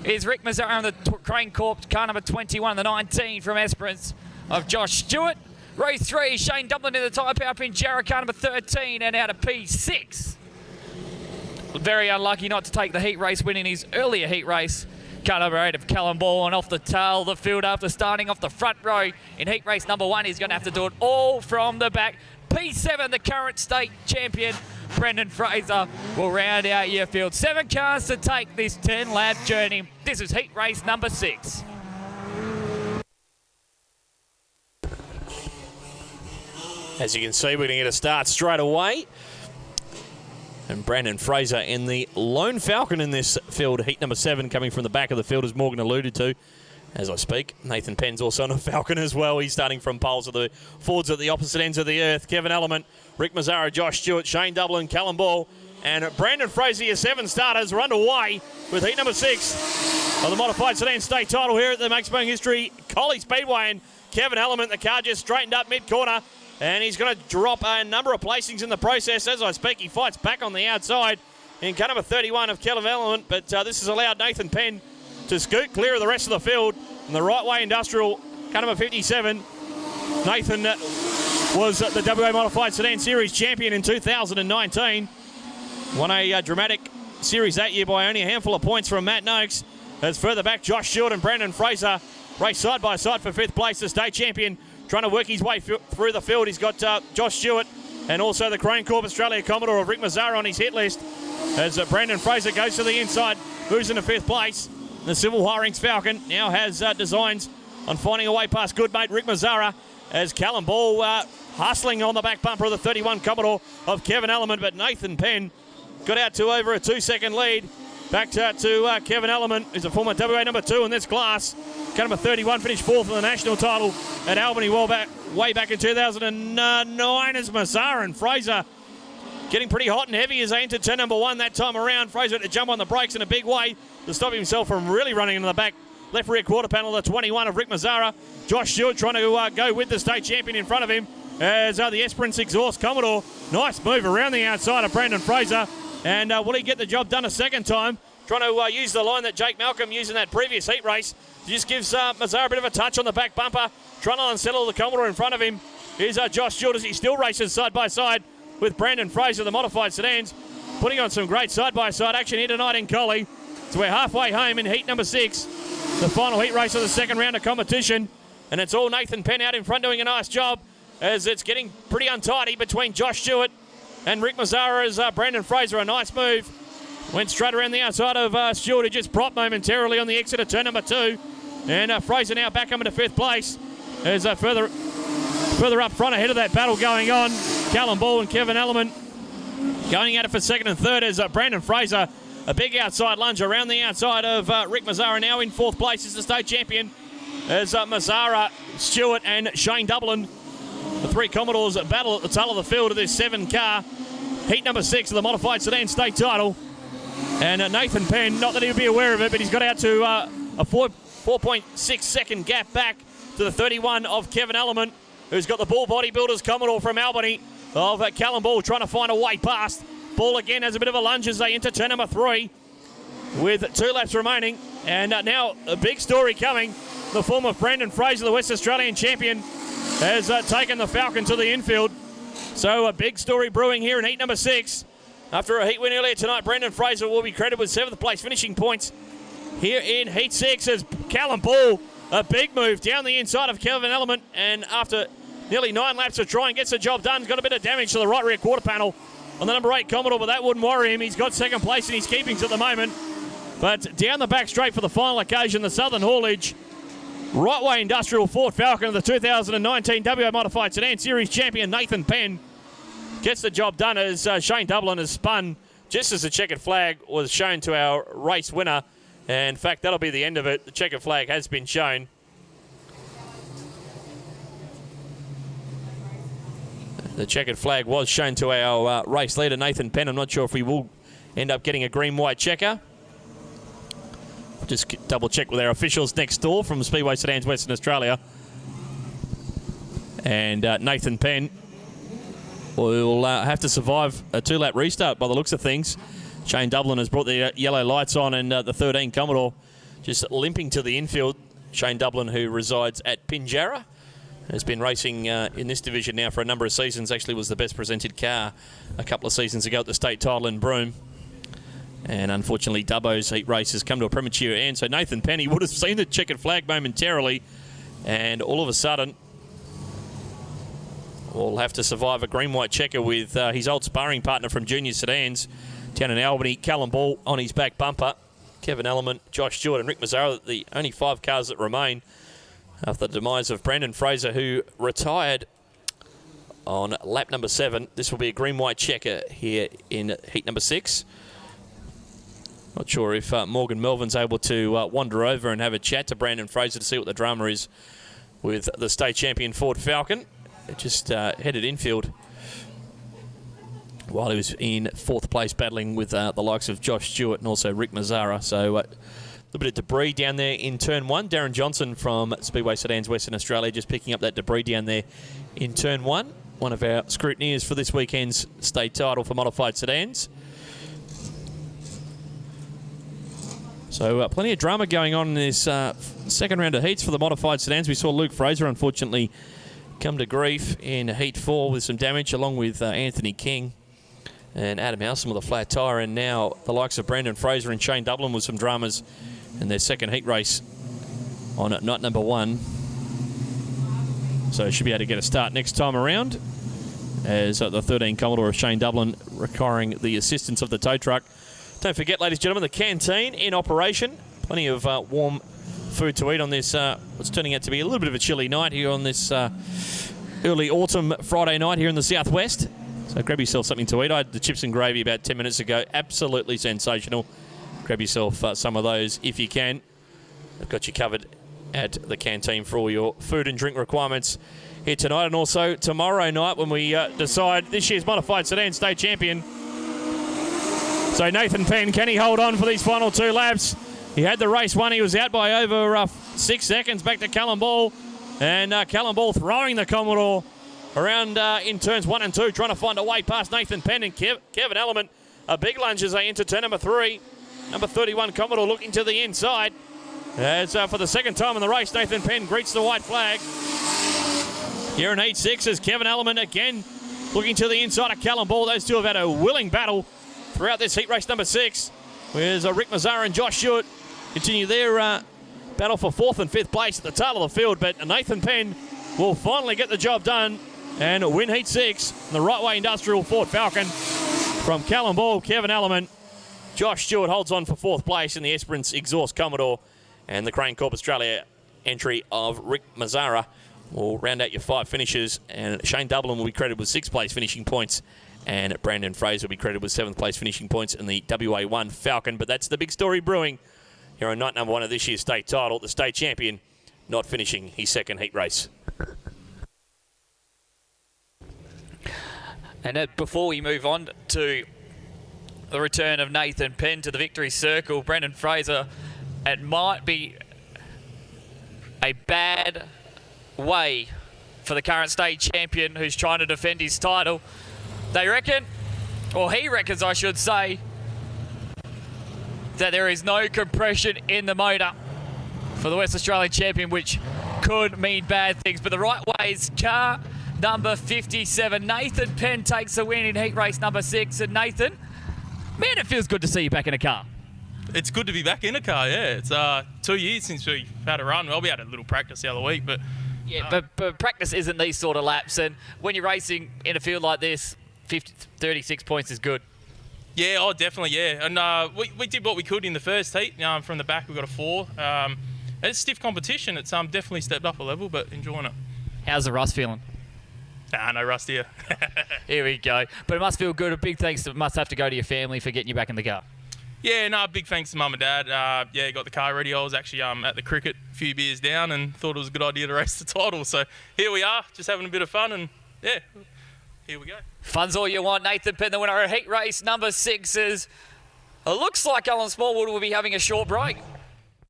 is Rick Mazzara on the Crane Corp, car number 21, the 19 from Esperance of Josh Stewart. Row 3, Shane Dublin in the tyre power pin, Jarrah, car number 13, and out of P6. Very unlucky not to take the heat race win in his earlier heat race. Car number 8 of Callum Ball, and off the tail of the field after starting off the front row in heat race number 1. He's going to have to do it all from the back. P7, the current state champion, Brendan Fraser, will round out your field. 7 cars to take this 10-lap journey. This is heat race number 6. As you can see, we're going to get a start straight away. And Brandon Fraser in the lone Falcon in this field. Heat number 7 coming from the back of the field, as Morgan alluded to as I speak. Nathan Penn's also on a Falcon as well. He's starting from poles of the Fords at the opposite ends of the earth. Kevin Element, Rick Mazzara, Josh Stewart, Shane Dublin, Callum Ball, and Brandon Fraser. Your 7 starters are underway with heat number 6 of the modified sedan state title here at the Max Bowing History Collie Speedway. And Kevin Element, the car just straightened up mid-corner. And he's going to drop a number of placings in the process. As I speak, he fights back on the outside in car number 31 of Kevin Element. But this has allowed Nathan Penn to scoot clear of the rest of the field. And the right way industrial, car number 57. Nathan was the WA Modified Sedan Series champion in 2019. Won a dramatic series that year by only a handful of points from Matt Noakes. As further back, Josh Stewart and Brandon Fraser race side by side for 5th place. The state champion trying to work his way through the field. He's got Josh Stewart and also the Crane Corp Australia Commodore of Rick Mazzara on his hit list. As Brandon Fraser goes to the inside, moves into 5th place. The Civil Hirings Falcon now has designs on finding a way past good mate Rick Mazzara, as Callum Ball hustling on the back bumper of the 31 Commodore of Kevin Element. But Nathan Penn got out to over a 2-second lead. Back to Kevin Element, who's a former WA number 2 in this class. Car number 31 finished 4th in the national title at Albany way back in 2009 as Mazzara and Fraser getting pretty hot and heavy as they entered turn number 1 that time around. Fraser had to jump on the brakes in a big way to stop himself from really running into the back left rear quarter panel of the 21 of Rick Mazzara. Josh Stewart trying to go with the state champion in front of him as the Esperance Exhaust Commodore. Nice move around the outside of Brandon Fraser. And will he get the job done a second time? Trying to use the line that Jake Malcolm used in that previous heat race. Just gives Mazzara a bit of a touch on the back bumper. Trying to unsettle the Commodore in front of him. Here's Josh Stewart as he still races side by side with Brandon Fraser, the modified sedans. Putting on some great side-by-side action here tonight in Collie. So we're halfway home in heat number 6. The final heat race of the second round of competition. And it's all Nathan Penn out in front doing a nice job, as it's getting pretty untidy between Josh Stewart and Rick Mazzara as Brandon Fraser. A nice move. Went straight around the outside of Stewart, who just propped momentarily on the exit of turn number 2. And Fraser now back up into 5th place. As further up front ahead of that battle going on, Callum Ball and Kevin Element going at it for 2nd and 3rd as Brandon Fraser, a big outside lunge around the outside of Rick Mazzara, now in 4th place as the state champion. As Mazzara, Stewart and Shane Dublin, the 3 Commodores battle at the tail of the field of this 7 car. Heat number 6 of the modified sedan state title. And Nathan Penn, not that he'll be aware of it, but he's got out to a 4.6 second gap back to the 31 of Kevin Element, who's got the Ball Bodybuilders Commodore from Albany of Callum Ball trying to find a way past. Ball again has a bit of a lunge as they enter turn number 3 with 2 laps remaining. And now a big story coming. The former Brandon Fraser, the West Australian champion, has taken the Falcon to the infield. So a big story brewing here in heat number 6. After a heat win earlier tonight, Brandon Fraser will be credited with 7th place finishing points here in heat 6 as Callum Ball, a big move down the inside of Kevin Element, and after nearly 9 laps of trying, gets the job done. Got a bit of damage to the right rear quarter panel on the number 8 Commodore, but that wouldn't worry him. He's got 2nd place in his keepings at the moment. But down the back straight for the final occasion, the Southern Haulage, right way industrial Ford Falcon of the 2019 WA Modified Sedan Series champion Nathan Penn gets the job done as Shane Dublin has spun just as the checkered flag was shown to our race winner. And in fact, that'll be the end of it. The checkered flag has been shown. The checkered flag was shown to our race leader, Nathan Penn. I'm not sure if we will end up getting a green-white checker. Just double check with our officials next door from Speedway Sedans Western Australia. And Nathan Penn will have to survive a 2-lap restart by the looks of things. Shane Dublin has brought the yellow lights on, and the 13 Commodore just limping to the infield. Shane Dublin, who resides at Pinjarra, has been racing in this division now for a number of seasons. Actually was the best presented car a couple of seasons ago at the state title in Broome. And unfortunately, Dubbo's heat race has come to a premature end. So Nathan Penny would have seen the checkered flag momentarily. And all of a sudden, will have to survive a green-white checker with his old sparring partner from Junior Sedans down in Albany, Callum Ball on his back bumper. Kevin Element, Josh Stewart and Rick Mazzara, the only 5 cars that remain after the demise of Brandon Fraser, who retired on lap number 7. This will be a green-white checker here in heat number 6. Not sure if Morgan Melvin's able to wander over and have a chat to Brandon Fraser to see what the drama is with the state champion Ford Falcon. It just headed infield while he was in 4th place battling with the likes of Josh Stewart and also Rick Mazzara. So a little bit of debris down there in turn 1. Darren Johnson from Speedway Sedans Western Australia just picking up that debris down there in turn 1. One of our scrutineers for this weekend's state title for modified sedans. So plenty of drama going on in this second round of heats for the modified sedans. We saw Luke Fraser, unfortunately, come to grief in heat 4 with some damage, along with Anthony King and Adam Howson with a flat tyre. And now the likes of Brandon Fraser and Shane Dublin with some dramas in their second heat race on night number 1. So should be able to get a start next time around, as the 13 Commodore of Shane Dublin requiring the assistance of the tow truck. Don't forget, ladies and gentlemen, the canteen in operation. Plenty of warm food to eat on this, what's turning out to be a little bit of a chilly night here on this early autumn Friday night here in the southwest. So grab yourself something to eat. I had the chips and gravy about 10 minutes ago. Absolutely sensational. Grab yourself some of those if you can. I've got you covered at the canteen for all your food and drink requirements here tonight, and also tomorrow night when we decide this year's modified sedan state champion. So Nathan Penn, can he hold on for these final 2 laps? He had the race won. He was out by over 6 seconds. Back to Callum Ball. And Callum Ball throwing the Commodore around in turns 1 and 2, trying to find a way past Nathan Penn and Kevin Element. A big lunge as they enter turn number 3. Number 31 Commodore looking to the inside. As for the second time in the race, Nathan Penn greets the white flag. Here in heat 6 is Kevin Element again looking to the inside of Callum Ball. Those two have had a willing battle throughout this heat race number 6. Whereas Rick Mazzara and Josh Stewart continue their battle for 4th and 5th place at the tail of the field. But Nathan Penn will finally get the job done and win heat 6. The Right Way Industrial Ford Falcon from Callum Ball, Kevin Element. Josh Stewart holds on for 4th place in the Esperance Exhaust Commodore. And the Crane Corp Australia entry of Rick Mazzara will round out your 5 finishes. And Shane Dublin will be credited with 6th place finishing points. And Brandon Fraser will be credited with 7th place finishing points in the WA1 Falcon. But that's the big story brewing here on night number 1 of this year's state title. The state champion not finishing his second heat race. And before we move on to the return of Nathan Penn to the victory circle, Brandon Fraser, it might be a bad way for the current state champion who's trying to defend his title. They reckon, or he reckons I should say, that there is no compression in the motor for the West Australian champion, which could mean bad things. But the Right Way's car number 57, Nathan Penn, takes the win in heat race number 6. And Nathan, man, it feels good to see you back in a car. It's good to be back in a car, yeah. It's 2 years since we had a run. Well, we had a little practice the other week, but... Yeah, but practice isn't these sort of laps. And when you're racing in a field like this, 36 points is good. Yeah, oh, definitely, yeah. And we did what we could in the first heat. From the back, we got a 4. It's stiff competition. It's definitely stepped up a level, but enjoying it. How's the rust feeling? Nah, no rust here. Here we go. But it must feel good. A big thanks must have to go to your family for getting you back in the car. Yeah, no, big thanks to Mum and Dad. Got the car ready. I was actually at the cricket, a few beers down, and thought it was a good idea to race the title. So here we are, just having a bit of fun, and yeah, here we go. Fun's all you want. Nathan Penn, the winner of heat race number 6, is. It looks like Alan Smallwood will be having a short break.